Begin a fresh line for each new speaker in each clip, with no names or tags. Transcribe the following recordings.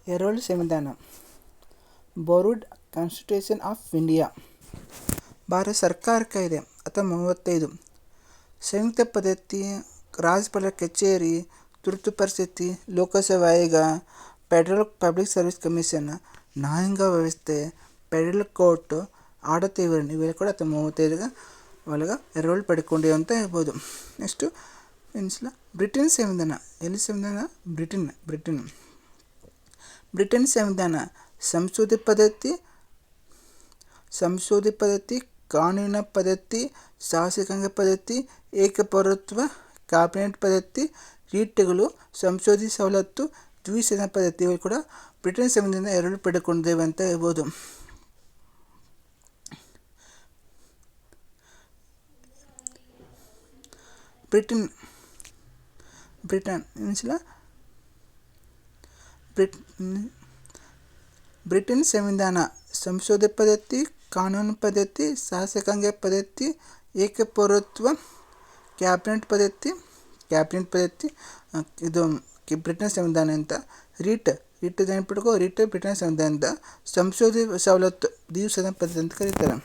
ಎರವಲು ಸಂವಿಧಾನ. Board constitution of India. Bharat ಸರ್ಕಾರ ಕಾಯ್ದೆ 1935. ಸಂಯುಕ್ತ ಪದ್ಧತಿ, ರಾಜ್ಯಪಾಲರ ಕಚೇರಿ, ತುರ್ತು ಪರಿಸ್ಥಿತಿ, ಲೋಕಸೇವಾ ಆಯೋಗ, ಫೆಡರಲ್ ಪಬ್ಲಿಕ್ ಸರ್ವಿಸ್ ಕಮಿಷನ್, ನ್ಯಾಯಾಂಗ ವ್ಯವಸ್ಥೆ, ಫೆಡರಲ್ ಕೋರ್ಟ್, ಆಡಳಿತ ವಿವರಣೆ ಇವೆಲ್ಲ ಕೂಡ 1935 ಒಳಗೆ ಎರವಲು ಪಡ್ಕೊಂಡಿವೆ ಅಂತ ಹೇಳ್ಬೋದು. ನೆಕ್ಸ್ಟು ಬ್ರಿಟನ್ ಸಂವಿಧಾನ. ಎಲ್ಲಿ ಸಂವಿಧಾನ? ಬ್ರಿಟನ್ ಸಂವಿಧಾನ ಸಂಶೋಧಿತ ಪದ್ಧತಿ, ಕಾನೂನಿನ ಪದ್ಧತಿ, ಶಾಸಕಾಂಗ ಪದ್ಧತಿ, ಏಕಪೌರತ್ವ, ಕ್ಯಾಬಿನೆಟ್ ಪದ್ಧತಿ, ರೀಟ್ಗಳು, ಸಂಶೋಧಿತ ಸವಲತ್ತು, ದ್ವಿಸದನ ಪದ್ಧತಿ ಇವು ಕೂಡ ಬ್ರಿಟನ್ ಸಂವಿಧಾನದಿಂದ ಎರವಲು ಪಡೆದುಕೊಂಡಿದ್ದೇವೆ ಅಂತ ಹೇಳ್ಬೋದು. ಬ್ರಿಟನ್ ಸಂವಿಧಾನ ಸಂಶೋಧಿತ ಪದ್ಧತಿ, ಕಾನೂನು ಪದ್ಧತಿ, ಶಾಸಕಾಂಗ ಪದ್ಧತಿ, ಏಕಪೌರತ್ವ, ಕ್ಯಾಬಿನೆಟ್ ಪದ್ಧತಿ ಇದು ಬ್ರಿಟನ್ ಸಂವಿಧಾನ ಅಂತ. ರೀಟ್ ನೆನಪಿಟ್ಕೋ. ರೀಟ್ ಬ್ರಿಟನ್ ಸಂವಿಧಾನದ ಸಂಶೋಧಿತ ಸವಲತ್ತು, ದ್ವಿಸದನ ಪದ್ಧತಿ ಅಂತ ಕರೀತಾರೆ.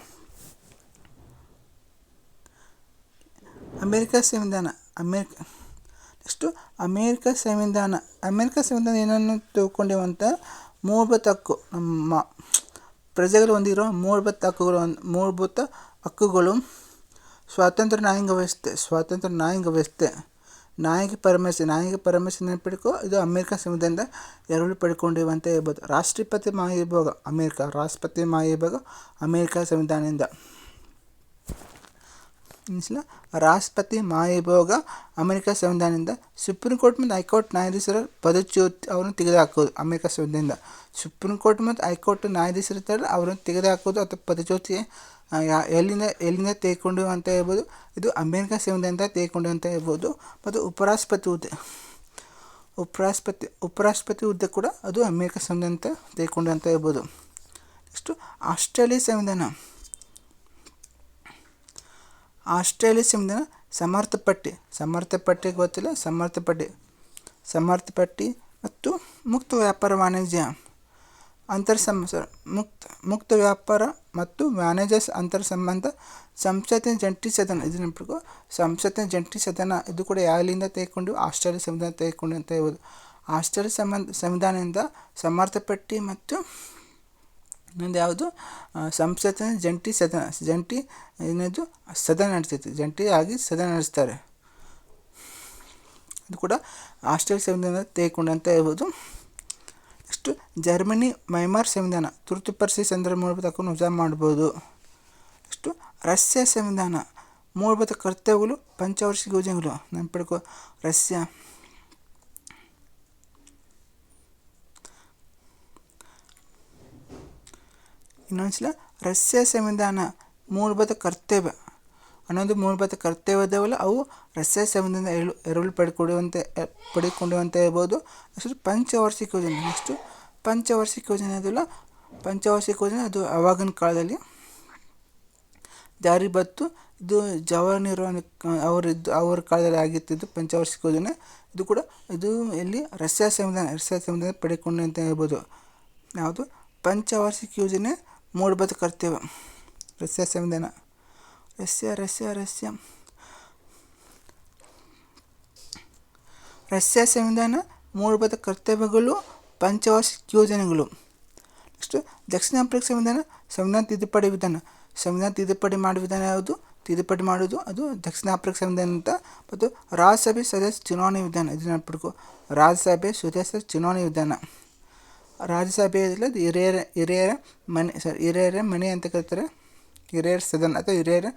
ಅಮೇರಿಕಾ ಸಂವಿಧಾನ. ಅಮೇರಿಕಾ ಸಂವಿಧಾನ ಏನನ್ನು ತಿಳ್ಕೊಂಡೇವಂತ ಮೂಲಭೂತ ಹಕ್ಕು, ನಮ್ಮ ಪ್ರಜೆಗಳು ಹೊಂದಿರೋ ಮೂಲಭೂತ ಹಕ್ಕುಗಳು, ಸ್ವಾತಂತ್ರ್ಯ ನ್ಯಾಯಾಂಗ ವ್ಯವಸ್ಥೆ, ನ್ಯಾಯಿಕ ಪರಮೇಶ್ವರ ನೆನಪಿಡ್ಕೋ. ಇದು ಅಮೇರಿಕಾ ಸಂವಿಧಾನದಿಂದ ಎರವಲು ಪಡ್ಕೊಂಡಿವೆ ಅಂತ ಹೇಳ್ಬೋದು. ರಾಷ್ಟ್ರಪತಿ ಮಹಾವಿಭಾಗ ಅಮೇರಿಕಾ ಸಂವಿಧಾನದಿಂದ. ರಾಷ್ಟ್ರಪತಿ ಮಹಾವಿಭಾಗ ಅಮೇರಿಕಾ ಸಂವಿಧಾನದಿಂದ. ಸುಪ್ರೀಂ ಕೋರ್ಟ್ ಮತ್ತು ಹೈಕೋರ್ಟ್ ನ್ಯಾಯಾಧೀಶರ ಪದಚ್ಯುತಿ ಅವರನ್ನು ತೆಗೆದುಹಾಕೋದು ಅಮೇರಿಕಾ ಸಂವಿಧಾನದಿಂದ. ಸುಪ್ರೀಂ ಕೋರ್ಟ್ ಮತ್ತು ಹೈಕೋರ್ಟ್ ನ್ಯಾಯಾಧೀಶರಿರ್ತಾರಲ್ಲ ಅವರನ್ನು ತೆಗೆದುಹಾಕೋದು ಅಥವಾ ಪದಚ್ಯುತಿ ಎಲ್ಲಿಂದ ತೆಗೆದುಕೊಂಡಿವೆ ಅಂತ ಹೇಳ್ಬೋದು. ಇದು ಅಮೇರಿಕಾ ಸಂವಿಧಾನದಿಂದ ತೆಗೆದುಕೊಂಡಿವೆ ಅಂತ ಹೇಳ್ಬೋದು. ಮತ್ತು ಉಪರಾಷ್ಟ್ರಪತಿ ಹುದ್ದೆ ಕೂಡ ಅದು ಅಮೇರಿಕಾ ಸಂವಿಧಾನದಿಂದ ತೆಗೆದುಕೊಂಡಿವೆ ಅಂತ ಹೇಳ್ಬೋದು. ನೆಕ್ಸ್ಟು ಆಸ್ಟ್ರೇಲಿಯಾ ಸಂವಿಧಾನ ಸಮರ್ಥ ಪಟ್ಟಿ ಗೊತ್ತಿಲ್ಲ. ಸಮರ್ಥ ಪಟ್ಟಿ ಮತ್ತು ಮುಕ್ತ ವ್ಯಾಪಾರ ವಾಣಿಜ್ಯ ಮುಕ್ತ ವ್ಯಾಪಾರ ಮತ್ತು ವಾಣಿಜ್ಯ ಅಂತರ ಸಂಬಂಧ. ಸಂಸತ್ತಿನ ಜಂಟಿ ಸದನ ಇದು ನೆನಪಿಟ್ಕೋ. ಸಂಸತ್ತಿನ ಜಂಟಿ ಸದನ ಇದು ಕೂಡ ಯಾರಿಂದ ತೆಗೆದುಕೊಂಡು? ಆಸ್ಟ್ರೇಲಿಯಾ ಸಂವಿಧಾನ ತೆಗೆದುಕೊಂಡು ಅಂತ ಹೇಳ್ಬೋದು. ಆಸ್ಟ್ರೇಲಿಯಾ ಸಂವಿಧಾನದಿಂದ ಸಮರ್ಥ ಪಟ್ಟಿ ಮತ್ತು ಇನ್ನೊಂದು ಯಾವುದು? ಸಂಸತ್ತಿನ ಜಂಟಿ ಸದನ ನಡೆಸ್ತೈತಿ. ಜಂಟಿಯಾಗಿ ಸದನ ನಡೆಸ್ತಾರೆ. ಇದು ಕೂಡ ಆಸ್ಟ್ರೇಲಿಯಾ ಸಂವಿಧಾನ ತೆಗೆದುಕೊಂಡು ಅಂತ ಹೇಳ್ಬೋದು. ನೆಕ್ಸ್ಟು ಜರ್ಮನಿ ವೈಮಾರ್ ಸಂವಿಧಾನ. ತುರ್ತು ಪರಿಸ್ಥಿತಿ ಸಂದರ್ಭ ಮೂಲಭೂತ ಹಕ್ಕನ್ನು ವಜಾ ಮಾಡ್ಬೋದು. ನೆಕ್ಸ್ಟು ರಷ್ಯಾ ಸಂವಿಧಾನ. ಮೂಲಭೂತ ಕರ್ತವ್ಯಗಳು, ಪಂಚವಾರ್ಷಿಕ ಯೋಜನೆಗಳು ನೆನಪಿಡ್ಕೋ. ರಷ್ಯಾ ಸಂವಿಧಾನ ಮೂಲಭೂತ ಕರ್ತವ್ಯ ಕರ್ತವ್ಯದವಲ್ಲ ಅವು ರಷ್ಯಾ ಸಂವಿಧಾನದಿಂದ ಎರವಲು ಪಡೆದುಕೊಂಡಿವಂತ ಹೇಳ್ಬೋದು. ನೆಕ್ಸ್ಟ್ ಪಂಚವಾರ್ಷಿಕ ಯೋಜನೆ. ನೆಕ್ಸ್ಟು ಪಂಚವಾರ್ಷಿಕ ಯೋಜನೆ ಅದು ಆವಾಗಿನ ಕಾಲದಲ್ಲಿ ಜಾರಿ ಬಂತು. ಇದು ಜವಾಹರ್ ನೆಹರು ಅವರ ಕಾಲದಲ್ಲಿ ಆಗಿತ್ತು ಪಂಚವಾರ್ಷಿಕ ಯೋಜನೆ. ಇದು ಕೂಡ ಎಲ್ಲಿ ರಷ್ಯಾ ಸಂವಿಧಾನ ಪಡೆದುಕೊಂಡು ಅಂತ ಹೇಳ್ಬೋದು. ಯಾವುದು? ಪಂಚವಾರ್ಷಿಕ ಯೋಜನೆ ಮೂಲಭೂತ ಕರ್ತವ್ಯ ರಷ್ಯಾ ಸಂವಿಧಾನ. ರಷ್ಯಾ ಸಂವಿಧಾನ ಮೂಲಭೂತ ಕರ್ತವ್ಯಗಳು, ಪಂಚವಾರ್ಷಿಕ ಯೋಜನೆಗಳು. ನೆಕ್ಸ್ಟು ದಕ್ಷಿಣ ಆಫ್ರಿಕಾ ಸಂವಿಧಾನ ತಿದ್ದುಪಡಿ ವಿಧಾನ. ಸಂವಿಧಾನ ತಿದ್ದುಪಡಿ ಮಾಡುವ ವಿಧಾನ ಯಾವುದು? ತಿದ್ದುಪಡಿ ಮಾಡೋದು ಅದು ದಕ್ಷಿಣ ಆಫ್ರಿಕಾ ಸಂವಿಧಾನ ಅಂತ. ಮತ್ತು ರಾಜ್ಯಸಭೆ ಸದಸ್ಯ ಚುನಾವಣೆ ವಿಧಾನ. ಇದು ನೆನಪಿಡ್ಕೋ. ರಾಜ್ಯಸಭೆ ಸದಸ್ಯ ಚುನಾವಣೆ ವಿಧಾನ. ರಾಜ್ಯಸಭೆಯಲ್ಲಿ ಹಿರಿಯರ ಮನೆ ಅಂತ ಕರೀತಾರೆ. ಹಿರಿಯರ ಸದನ ಅಥವಾ ಹಿರಿಯರ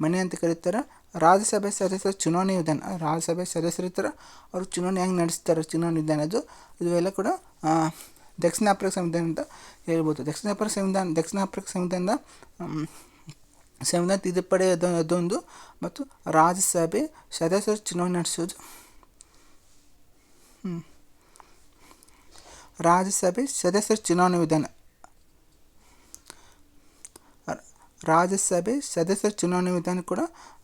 ಮನೆ ಅಂತ ಕರೀತಾರೆ. ರಾಜ್ಯಸಭೆ ಸದಸ್ಯರ ಚುನಾವಣೆ ವಿಧಾನ. ರಾಜ್ಯಸಭೆ ಸದಸ್ಯರಿರ್ತಾರೆ, ಅವರು ಚುನಾವಣೆ ಹೆಂಗೆ ನಡೆಸ್ತಾರೆ ಚುನಾವಣೆ ವಿಧಾನ ಇವೆಲ್ಲ ಕೂಡ ದಕ್ಷಿಣ ಆಫ್ರಿಕಾ ಸಂವಿಧಾನ ಅಂತ ಹೇಳ್ಬೋದು. ದಕ್ಷಿಣ ಆಫ್ರಿಕಾ ಸಂವಿಧಾನ ತಿದ್ದುಪಡಿ ಅದೊಂದು. ಮತ್ತು ರಾಜ್ಯಸಭೆ ಸದಸ್ಯರ ಚುನಾವಣೆ ನಡೆಸೋದು. ರಾಜ್ಯಸಭೆ ಸದಸ್ಯರ ಚುನಾವಣೆ ವಿಧಾನ. ರಾಜ್ಯಸಭೆ ಸದಸ್ಯರ ಚುನಾವಣೆ ವಿಧಾನ ಕೂಡ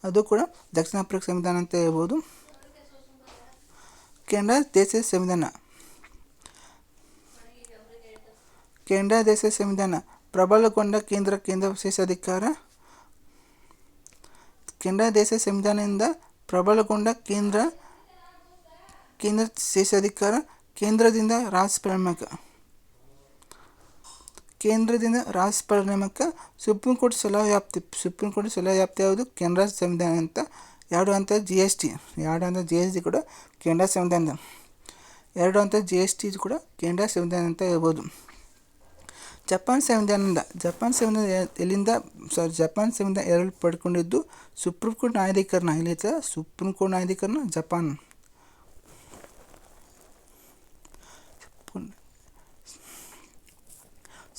ಅದು ಕೂಡ ದಕ್ಷಿಣ ಆಫ್ರಿಕಾ ಸಂವಿಧಾನ ಅಂತ ಹೇಳ್ಬೋದು. ಕೆನಡಾ ದೇಶದ ಸಂವಿಧಾನ. ಕೆನಡಾ ದೇಶದ ಸಂವಿಧಾನ ಪ್ರಬಲಗೊಂಡ ಕೇಂದ್ರ ವಿಶೇಷಾಧಿಕಾರ. ಕೆನಡಾ ದೇಶದ ಸಂವಿಧಾನದಿಂದ ಪ್ರಬಲಗೊಂಡ ಕೇಂದ್ರ ವಿಶೇಷಾಧಿಕಾರ. ಕೇಂದ್ರದಿಂದ ರಾಜ್ಯಪಾಲರ ನೇಮಕ. ಸುಪ್ರೀಂ ಕೋರ್ಟ್ ಸಲಹಾ ವ್ಯಾಪ್ತಿ ಯಾವುದು? ಕೆನಡಾ ಸಂವಿಧಾನ ಅಂತ. 2 ಹಂತದ GST ಕೂಡ ಕೆನಡಾ ಸಂವಿಧಾನದ 2 ಹಂತದ GST ಕೂಡ ಕೆನಡಾ ಸಂವಿಧಾನ ಅಂತ ಹೇಳ್ಬೋದು. ಜಪಾನ್ ಸಂವಿಧಾನ ಎರಡು ಪಡ್ಕೊಂಡಿದ್ದು ಸುಪ್ರೀಂ ಕೋರ್ಟ್ ನ್ಯಾಯಾಧೀಕರಣ ಜಪಾನ್.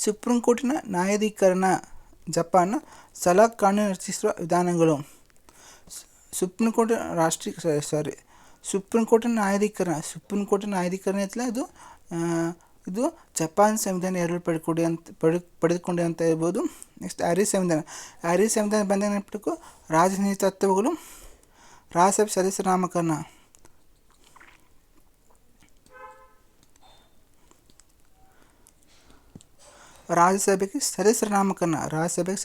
ಸುಪ್ರೀಂ ಕೋರ್ಟಿನ ನ್ಯಾಯಾಧೀಕರಣ ಜಪಾನ್. ಸಲಹಾ ಕಾನೂನು ರಚಿಸುವ ವಿಧಾನಗಳು. ಸುಪ್ರೀಂ ಕೋರ್ಟಿನ ನ್ಯಾಯಾಧೀಕರಣ ಐತಲ್ಲ ಇದು ಜಪಾನ್ ಸಂವಿಧಾನ ಎರಡು ಪಡೆದುಕೊಂಡೆ ಅಂತ ಹೇಳ್ಬೋದು. ನೆಕ್ಸ್ಟ್ ಐರಿಷ್ ಸಂವಿಧಾನ ಬಂದಾಗ ನೆನಪಿಟ್ಕೋ. ರಾಜನೀತಿ ತತ್ವಗಳು. ರಾಜ್ಯಸಭೆ ಸದಸ್ಯರ ನಾಮಕರಣ. ರಾಜ್ಯಸಭೆಗೆ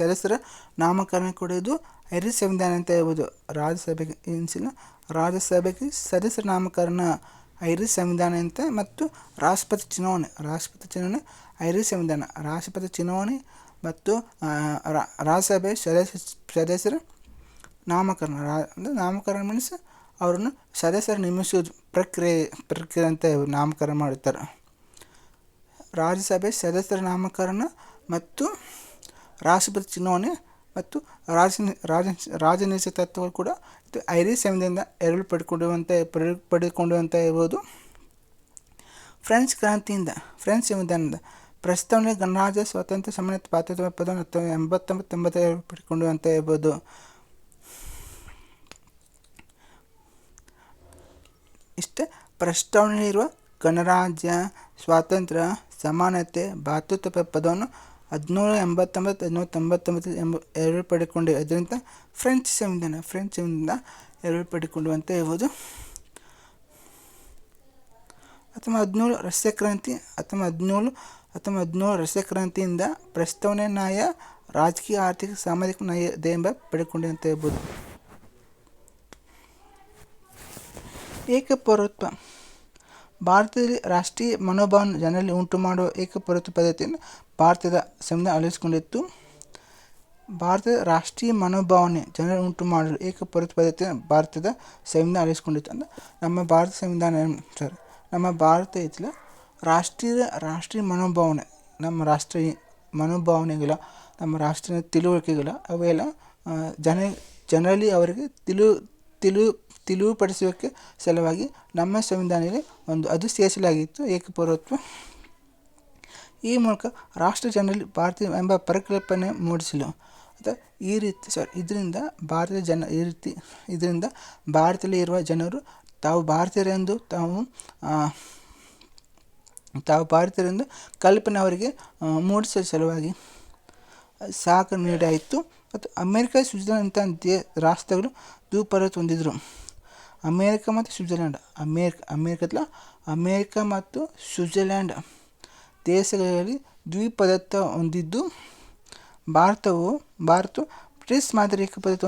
ಸದಸ್ಯರ ನಾಮಕರಣ ಕೊಡೋದು ಐರಿಷ್ ಸಂವಿಧಾನ ಅಂತ ಹೇಳ್ಬೋದು. ರಾಜ್ಯಸಭೆಗೆ ಸದಸ್ಯರ ನಾಮಕರಣ ಐರಿಷ್ ಸಂವಿಧಾನ ಅಂತ. ಮತ್ತು ರಾಷ್ಟ್ರಪತಿ ಚುನಾವಣೆ ಐರಿಷ್ ಸಂವಿಧಾನ. ರಾಷ್ಟ್ರಪತಿ ಚುನಾವಣೆ ಮತ್ತು ರಾಜ್ಯಸಭೆ ಸದಸ್ಯರ ನಾಮಕರಣ ಮೀನ್ಸ್ ಅವರನ್ನು ಸದಸ್ಯರು ನೇಮಿಸುವುದು ಪ್ರಕ್ರಿಯೆ ಅಂತ ನಾಮಕರಣ ಮಾಡುತ್ತಾರೆ. ರಾಜ್ಯಸಭೆ ಸದಸ್ಯರ ನಾಮಕರಣ ಮತ್ತು ರಾಷ್ಟ್ರಪತಿ ಚುನಾವಣೆ ಮತ್ತು ರಾಜನೀತಿ ತತ್ವಗಳು ಕೂಡ ಐರಿಷ್ ಸಂವಿಧಾನದಿಂದ ಎರಡು ಪಡೆದುಕೊಂಡು ಅಂತ ಹೇಳ್ಬೋದು. ಫ್ರೆಂಚ್ ಸಂವಿಧಾನದ ಪ್ರಸ್ತಾವನೆ ಗಣರಾಜ್ಯ ಸ್ವಾತಂತ್ರ್ಯ ಸಮಾನತೆ ಪಾತ್ರತ್ವ ಪದವನ್ನು 1989 ಪಡೆದುಕೊಂಡು ಅಂತ ಹೇಳ್ಬೋದು. ಇಷ್ಟೇ ಪ್ರಸ್ತಾವನೆಯಲ್ಲಿರುವ ಗಣರಾಜ್ಯ ಸ್ವಾತಂತ್ರ್ಯ ಸಮಾನತೆ ಭಾತೃತ್ವ ಪದವನ್ನು 1789 ಎರಡು ಪಡೆದುಕೊಂಡಿವೆ. ಅದರಿಂದ ಫ್ರೆಂಚ್ ಸಂವಿಧಾನ ಎರಡು ಪಡೆದುಕೊಂಡು ಅಂತ ಹೇಳ್ಬೋದು. 1917 ರಷ್ಯಾ ಕ್ರಾಂತಿಯಿಂದ ಪ್ರಸ್ತಾವನೆ ನ್ಯಾಯ ರಾಜಕೀಯ ಆರ್ಥಿಕ ಸಾಮಾಜಿಕ ನ್ಯಾಯ ಎಂಬ ಪಡೆದುಕೊಂಡೆ ಅಂತ ಹೇಳ್ಬೋದು. ಏಕಪೌರತ್ವ. ಭಾರತದಲ್ಲಿ ರಾಷ್ಟ್ರೀಯ ಮನೋಭಾವನೆ ಜನರಲ್ಲಿ ಉಂಟು ಮಾಡುವ ಏಕಪೌರತ್ವ ಪದ್ಧತಿಯನ್ನು ಭಾರತದ ಸಂವಿಧಾನ ಅಳವಡಿಸಿಕೊಂಡಿತ್ತು. ಭಾರತದ ರಾಷ್ಟ್ರೀಯ ಮನೋಭಾವನೆ ಜನರಲ್ಲಿ ಉಂಟು ಮಾಡಲು ಏಕಪೌರತ್ವ ಪದ್ಧತಿಯನ್ನು ಭಾರತದ ಸಂವಿಧಾನ ಅಳವಡಿಸಿಕೊಂಡಿತ್ತು. ಅಂದರೆ ನಮ್ಮ ಭಾರತ ಐತಲ್ಲ, ರಾಷ್ಟ್ರೀಯ ಮನೋಭಾವನೆ, ನಮ್ಮ ರಾಷ್ಟ್ರೀಯ ಮನೋಭಾವನೆಗಳ, ನಮ್ಮ ರಾಷ್ಟ್ರೀಯ ತಿಳುವಳಿಕೆಗಳ ಅವೆಲ್ಲ ಜನರಲ್ಲಿ ಅವರಿಗೆ ತಿಳಿವುಪಡಿಸುವುದಕ್ಕೆ ಸಲುವಾಗಿ ನಮ್ಮ ಸಂವಿಧಾನದಲ್ಲಿ ಅದು ಸೇರಿಸಲಾಗಿತ್ತು ಏಕಪೌರತ್ವ. ಈ ಮೂಲಕ ರಾಷ್ಟ್ರ ಜನರಲ್ಲಿ ಭಾರತೀಯ ಎಂಬ ಪರಿಕಲ್ಪನೆ ಮೂಡಿಸಲು ಇದರಿಂದ ಭಾರತದಲ್ಲಿ ಇರುವ ಜನರು ತಾವು ಭಾರತೀಯರೆಂದು ಕಲ್ಪನೆ ಅವರಿಗೆ ಮೂಡಿಸುವ ಸಲುವಾಗಿ ಸಹಕಾರ ನೀಡಾಯಿತು. ಮತ್ತು ಅಮೇರಿಕ, ಸ್ವಿಟ್ಜರ್ಲೆಂಡ್ ಅಂಥ ರಾಷ್ಟ್ರಗಳು ದ್ವೀಪರಾಜ್ಯ ಹೊಂದಿದ್ರು. ಅಮೇರಿಕ ಮತ್ತು ಸ್ವಿಟ್ಜರ್ಲೆಂಡ್ ದೇಶಗಳಲ್ಲಿ ದ್ವಿಪದತ್ವ ಹೊಂದಿದ್ದು, ಭಾರತವು ಬ್ರಿಟಿಷ್ ಮಾದರಿ ಏಕಪೌರತ್ವ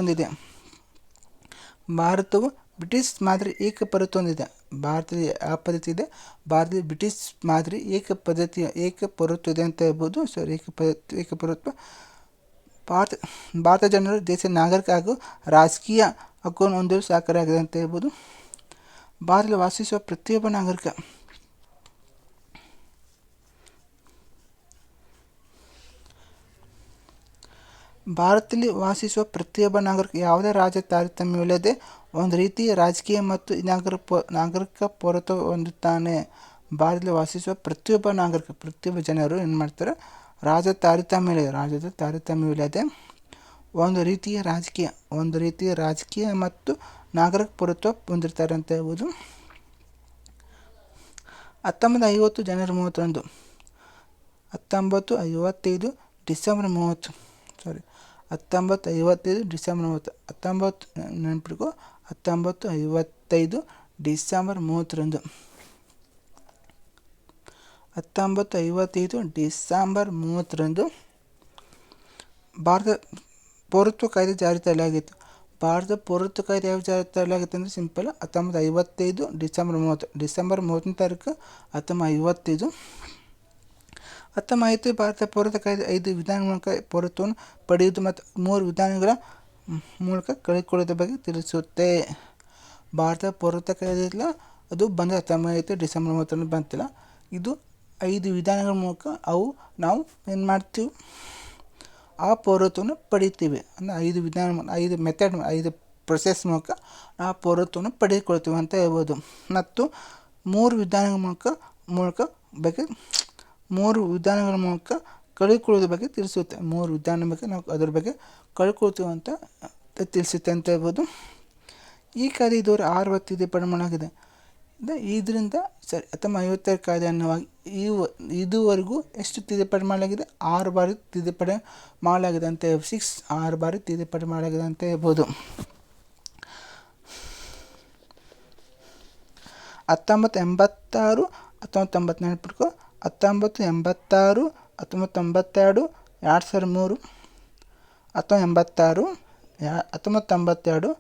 ಹೊಂದಿದೆ. ಭಾರತದಲ್ಲಿ ಆ ಪದ್ಧತಿ ಇದೆ. ಭಾರತದಲ್ಲಿ ಬ್ರಿಟಿಷ್ ಮಾದರಿ ಏಕಪೌರತ್ವ ಇದೆ ಅಂತ ಹೇಳ್ಬೋದು. ಏಕಪೌರತ್ವ. ಭಾರತ ಜನರು ದೇಶದ ನಾಗರಿಕ ಹಾಗೂ ರಾಜಕೀಯ ಹಕ್ಕನ್ನು ಹೊಂದಲು ಸಹಕಾರಿಯಾಗಿದೆ ಅಂತ ಹೇಳ್ಬೋದು. ಭಾರತದಲ್ಲಿ ವಾಸಿಸುವ ಪ್ರತಿಯೊಬ್ಬ ನಾಗರಿಕ ಯಾವುದೇ ರಾಜ್ಯ ತಾರತಮ್ಯವಿಲ್ಲದೆ ಒಂದು ರೀತಿಯ ರಾಜಕೀಯ ಮತ್ತು ನಾಗರಿಕ ಪೌರತ್ವ ಹೊಂದುತ್ತಾನೆ. ಭಾರತದಲ್ಲಿ ವಾಸಿಸುವ ಪ್ರತಿಯೊಬ್ಬ ಜನರು ಏನು ಮಾಡ್ತಾರೆ? ರಾಜ್ಯದ ತಾರತಮ್ಯವಿಲ್ಲದೆ ಒಂದು ರೀತಿಯ ರಾಜಕೀಯ ಮತ್ತು ನಾಗರಿಕ ಪೌರತ್ವ ಹೊಂದಿರ್ತಾರೆ ಅಂತ ಹೇಳ್ಬೋದು. 1950 ಜನವರಿ 31 1955 ಡಿಸೆಂಬರ್ 30 ನೆನಪಿಟ್ಕೋ. 1955 ಡಿಸೆಂಬರ್ 30ರಂದು 1955 ಡಿಸೆಂಬರ್ 30ರಂದು ಭಾರತ ಪೌರತ್ವ ಕಾಯ್ದೆ ಜಾರಿ ತರಲಾಗಿತ್ತು. ಭಾರತ ಪೌರತ್ವ ಕಾಯ್ದೆ ಯಾವ ಜಾರಿ ತರಲಾಗಿತ್ತು ಅಂದರೆ ಸಿಂಪಲ್ 1955 ಡಿಸೆಂಬರ್ 30ನೇ ತಾರೀಕು 1955. 1955 ಭಾರತ ಪೌರತ್ವ ಕಾಯ್ದೆ 5 ವಿಧಾನಗಳ ಮೂಲಕ ಪೌರತ್ವವನ್ನು ಪಡೆಯುವುದು ಮತ್ತು 3 ವಿಧಾನಗಳ ಮೂಲಕ ಕಳೆದುಕೊಳ್ಳುವುದರ ಬಗ್ಗೆ ತಿಳಿಸುತ್ತೆ. ಭಾರತ ಪೌರತ್ವ ಕಾಯ್ದೆ ಇಲ್ಲ, ಅದು ಬಂದ 1955 ಡಿಸೆಂಬರ್ 30ರಂದು ಬಂತಿಲ್ಲ. ಇದು 5 ವಿಧಾನಗಳ ಮೂಲಕ ನಾವು ಏನು ಮಾಡ್ತೀವಿ, ಆ ಪೌರತ್ವವನ್ನು ಪಡಿತೀವಿ. ಅಂದರೆ 5 ವಿಧಾನ, 5 ಮೆಥಡ್, 5 ಪ್ರೊಸೆಸ್ ಮೂಲಕ ಆ ಪೌರತ್ವವನ್ನು ಪಡೆದುಕೊಳ್ತೀವಿ ಅಂತ ಹೇಳ್ಬೋದು. ಮತ್ತು 3 ವಿಧಾನಗಳ ಮೂಲಕ ಕಳೆದುಕೊಳ್ಳೋದ್ರ ಬಗ್ಗೆ ತಿಳಿಸುತ್ತೆ. 3 ವಿಧಾನ ಬಗ್ಗೆ ನಾವು ಅದರ ಬಗ್ಗೆ ಕಳ್ಕೊಳ್ತೀವಿ ಅಂತ ತಿಳಿಸುತ್ತೆ ಅಂತ ಹೇಳ್ಬೋದು. ಈ ಕಾಯ್ದೆ ಇದುವರೆ 6 ಬಾರಿ ತಿದ್ದುಪಡಿ ಮಾಡಲಾಗಿದೆ. ಇದರಿಂದ 1955 ಕಾಯ್ದೆ ಅನ್ನುವಾಗಿ ಇದುವರೆಗೂ ಎಷ್ಟು ತಿದ್ದುಪಡಿ ಮಾಡಲಾಗಿದೆ? 6 ಬಾರಿ ತಿದ್ದುಪಡಿ ಮಾಡಲಾಗಿದೆ ಅಂತ 6 ಬಾರಿ ತಿದ್ದುಪಡಿ ಮಾಡಲಾಗಿದೆ ಅಂತ ಹೇಳ್ಬೋದು. 1986, 1990 ನೆನಪಿಟ್ಕೊ. 1986, 1992, 2003, 1986, 1992, 2003, 2005, 2015,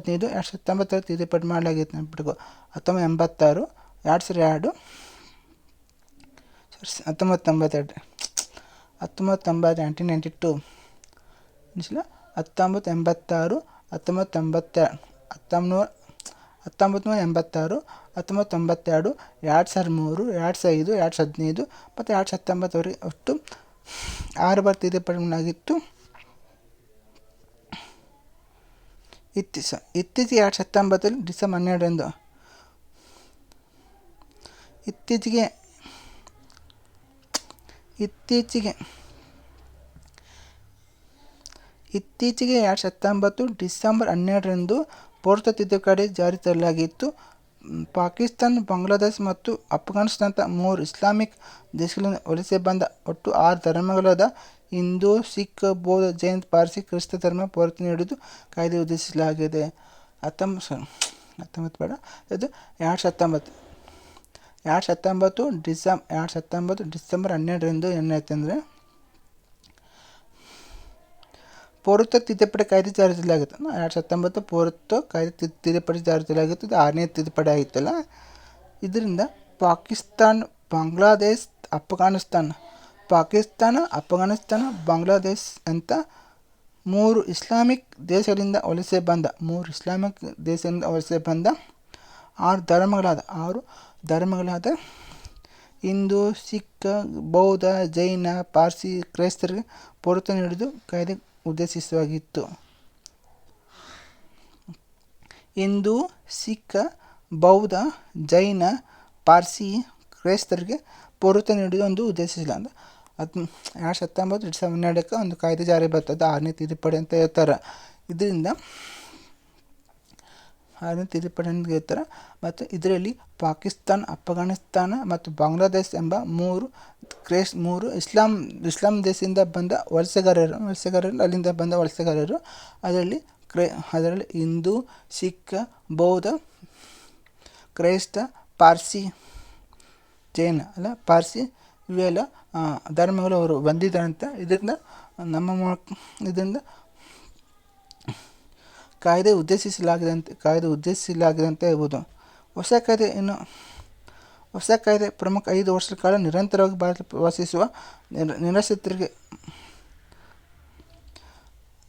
2019 ತಿದ್ದುಪಡಿ ಮಾಡಲಾಗಿತ್ತು ನೆನಪಿಟ್ಕೊ. 1986, 2002, 1992, 1992, 1986, 1986, 1992, 1992, 2005, 2015 ಮತ್ತು 2019ವರೆಗೆ ಒಟ್ಟು 6 ಬಾರಿ ತಿದ್ದುಪಡಿ ಮಾಡಲಾಗಿತ್ತು. ಇತ್ತೀಚೆಗೆ 2019 ಡಿಸೆಂಬರ್ 12ರಂದು ಇತ್ತೀಚೆಗೆ 2019 ಡಿಸೆಂಬರ್ 12ರಂದು ಪೌರತ್ವ ತಿದ್ದುಪಡಿ ಜಾರಿ ತರಲಾಗಿತ್ತು. ಪಾಕಿಸ್ತಾನ, ಬಾಂಗ್ಲಾದೇಶ ಮತ್ತು ಅಫ್ಘಾನಿಸ್ತಾನದ 3 ಇಸ್ಲಾಮಿಕ್ ದೇಶಗಳಿಂದ ವಲಸೆ ಬಂದ ಒಟ್ಟು 6 ಧರ್ಮಗಳಾದ ಹಿಂದೂ, ಸಿಖ್, ಬೌದ್ಧ, ಜೈನ, ಪಾರ್ಸಿ, ಕ್ರಿಸ್ತ ಧರ್ಮ ಪೌರತ್ವ ನೀಡುವುದು ಕಾಯ್ದೆ ಉದ್ದೇಶಿಸಲಾಗಿದೆ. 2019 ಡಿಸೆಂಬರ್ 12ರಂದು ಏನಾಯ್ತಂದರೆ ಪೌರತ್ವ ತಿದ್ದುಪಡಿ ಕಾಯ್ದೆ ಜಾರಿ ತರಲಾಗಿತ್ತು. 2019 ಪೌರತ್ವ ಕಾಯ್ದೆ ತಿದ್ದುಪಡಿ ಜಾರಿ ತರಲಾಗಿತ್ತು. ಇದು 6ನೇ ತಿದ್ದುಪಡಿ ಆಗಿತ್ತಲ್ಲ. ಇದರಿಂದ ಪಾಕಿಸ್ತಾನ, ಅಫ್ಘಾನಿಸ್ತಾನ, ಬಾಂಗ್ಲಾದೇಶ ಅಂತ 3 ಇಸ್ಲಾಮಿಕ್ ದೇಶಗಳಿಂದ ವಲಸೆ ಬಂದ 6 ಧರ್ಮಗಳಾದ ಹಿಂದೂ, ಸಿಖ್, ಬೌದ್ಧ, ಜೈನ, ಪಾರ್ಸಿ, ಕ್ರೈಸ್ತರಿಗೆ ಪೌರತ್ವ ನೀಡುವುದು ಕಾಯ್ದೆ ಉದ್ದೇಶಿಸಲಾಗಿತ್ತು. ಹಿಂದೂ, ಸಿಖ್, ಬೌದ್ಧ, ಜೈನ, ಪಾರ್ಸಿ, ಕ್ರೈಸ್ತರಿಗೆ ಪೌರತ್ವ ನೀಡುವುದು ಒಂದು ಉದ್ದೇಶಿಸಲಾಗಿದೆ. 2019 ಡಿಸೆಂಬರ್ 12ಕ್ಕೆ ಒಂದು ಕಾಯ್ದೆ ಜಾರಿ ಬರ್ತದೆ, 6ನೇ ತಿದ್ದುಪಡಿ ಅಂತ ಹೇಳ್ತಾರೆ. ಇದರಿಂದ 6ನೇ ತಿದ್ದುಪಡಿ ಅಂತ ಹೇಳ್ತಾರೆ. ಮತ್ತು ಇದರಲ್ಲಿ ಪಾಕಿಸ್ತಾನ, ಅಫ್ಘಾನಿಸ್ತಾನ ಮತ್ತು ಬಾಂಗ್ಲಾದೇಶ ಎಂಬ 3 ಇಸ್ಲಾಂ ದೇಶದಿಂದ ಬಂದ ವಲಸೆಗಾರರು ಅಲ್ಲಿಂದ ಬಂದ ವಲಸೆಗಾರರು. ಅದರಲ್ಲಿ ಹಿಂದೂ, ಸಿಖ್, ಬೌದ್ಧ, ಕ್ರೈಸ್ತ, ಪಾರ್ಸಿ, ಜೈನ ಪಾರ್ಸಿ ಇವೆಲ್ಲ ಧರ್ಮಗಳು ಅವರು ಬಂದಿದ್ದಾರಂತೆ. ಇದರಿಂದ ಕಾಯ್ದೆ ಉದ್ದೇಶಿಸಲಾಗಿದೆ ಅಂತ ಹೇಳ್ಬೋದು. ಹೊಸ ಕಾಯ್ದೆ ಪ್ರಮುಖ 5 ವರ್ಷಗಳ ಕಾಲ ನಿರಂತರವಾಗಿ ಭಾರತದಲ್ಲಿ ವಾಸಿಸುವ ನಿರಾಶ್ರಿತರಿಗೆ.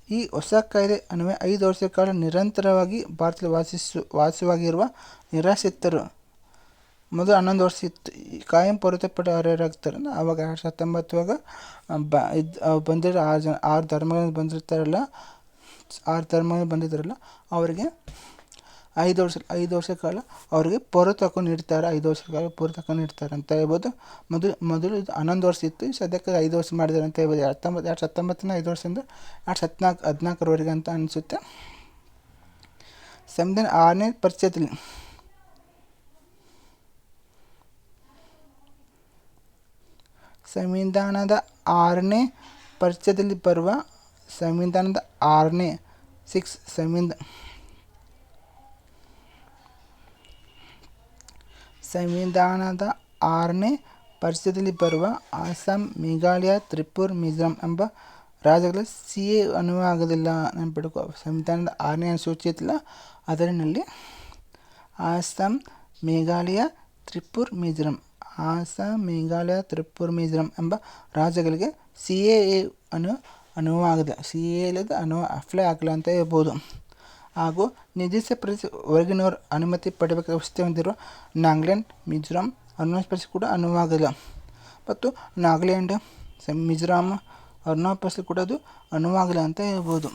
ಈ ಹೊಸ ಕಾಯ್ದೆ ಅನ್ವಯ 5 ವರ್ಷಗಳ ಕಾಲ ನಿರಂತರವಾಗಿ ಭಾರತದಲ್ಲಿ ವಾಸವಾಗಿರುವ ನಿರಾಶ್ರಿತರು, ಮೊದಲು 11 ವರ್ಷ ಇತ್ತು, ಕಾಯಂ ಪೌರತ್ವ ಪಡೆದು ಅರ್ಹರಾಗ್ತಾರೆ. ಆವಾಗ 2019 ಬಂದಿರೋ 6 ಧರ್ಮಗಳಿಂದ ಬಂದಿದ್ದಾರಲ್ಲ ಅವರಿಗೆ 5 ವರ್ಷ ಕಾಲ ಅವರಿಗೆ ಪೌರತ್ವ ಹಕ್ಕು ನೀಡ್ತಾರೆ. 5 ವರ್ಷ ಕಾಲ ಪೌರತ್ವ ಹಕ್ಕು ನೀಡ್ತಾರೆ ಅಂತ ಹೇಳ್ಬೋದು. ಮೊದಲು ಇದು 11 ವರ್ಷ ಇತ್ತು, ಸದ್ಯಕ್ಕೆ 5 ವರ್ಷ ಮಾಡಿದ್ದಾರೆ ಅಂತ ಹೇಳ್ಬೋದು. 2019 5 ವರ್ಷದಿಂದ 2014 ಅಂತ ಅನಿಸುತ್ತೆ. ಸಂವಿಧಾನ 6ನೇ ಪರಿಚ್ಛೇದದಲ್ಲಿ ಸಂವಿಧಾನದ 6ನೇ ಪರಿಚ್ಛೇದದಲ್ಲಿ ಬರುವ ಸಂವಿಧಾನದ 6ನೇ ಸಂವಿಧಾನದ 6ನೇ ಪರಿಚ್ಛೇದದಲ್ಲಿ ಬರುವ ಅಸ್ಸಾಂ, ಮೇಘಾಲಯ, ತ್ರಿಪುರ, ಮಿಜೋರಾಂ ಎಂಬ ರಾಜ್ಯಗಳ CA ಅನುವಾಗೋದಿಲ್ಲ. ನೆನಪಿಟ್ಕೋ, ಸಂವಿಧಾನದ 6ನೇ ಅನುಸೂಚಿ ಐತಿಲ್ಲ ಅದರಲ್ಲಿ ಅಸ್ಸಾಂ, ಮೇಘಾಲಯ, ತ್ರಿಪುರ, ಮಿಜೋರಾಂ ಎಂಬ ರಾಜ್ಯಗಳಿಗೆ CAA ಅನುವಾಗದ ಇಲ್ಲದ ಅಪ್ಲೈ ಆಗಲ್ಲ ಅಂತ ಹೇಳ್ಬೋದು. ಹಾಗೂ ನಿರ್ದಿಷ್ಟ ಪ್ರದೇಶ ಹೊರಗಿನವರು ಅನುಮತಿ ಪಡೆಯಬೇಕಾದ ವ್ಯವಸ್ಥೆ ಹೊಂದಿರುವ ನಾಗಾಲ್ಯಾಂಡ್, ಮಿಜೋರಾಂ, ಅರುಣಾಚಲ ಪ್ರದೇಶ ಕೂಡ ಅನುವಾಗಲ್ಲ. ಮತ್ತು ನಾಗಾಲ್ಯಾಂಡ್, ಮಿಜೋರಾಂ, ಅರುಣಾಚಲ ಪ್ರದೇಶ ಕೂಡ ಅದು ಅನುವಾಗಲ್ಲ ಅಂತ ಹೇಳ್ಬೋದು.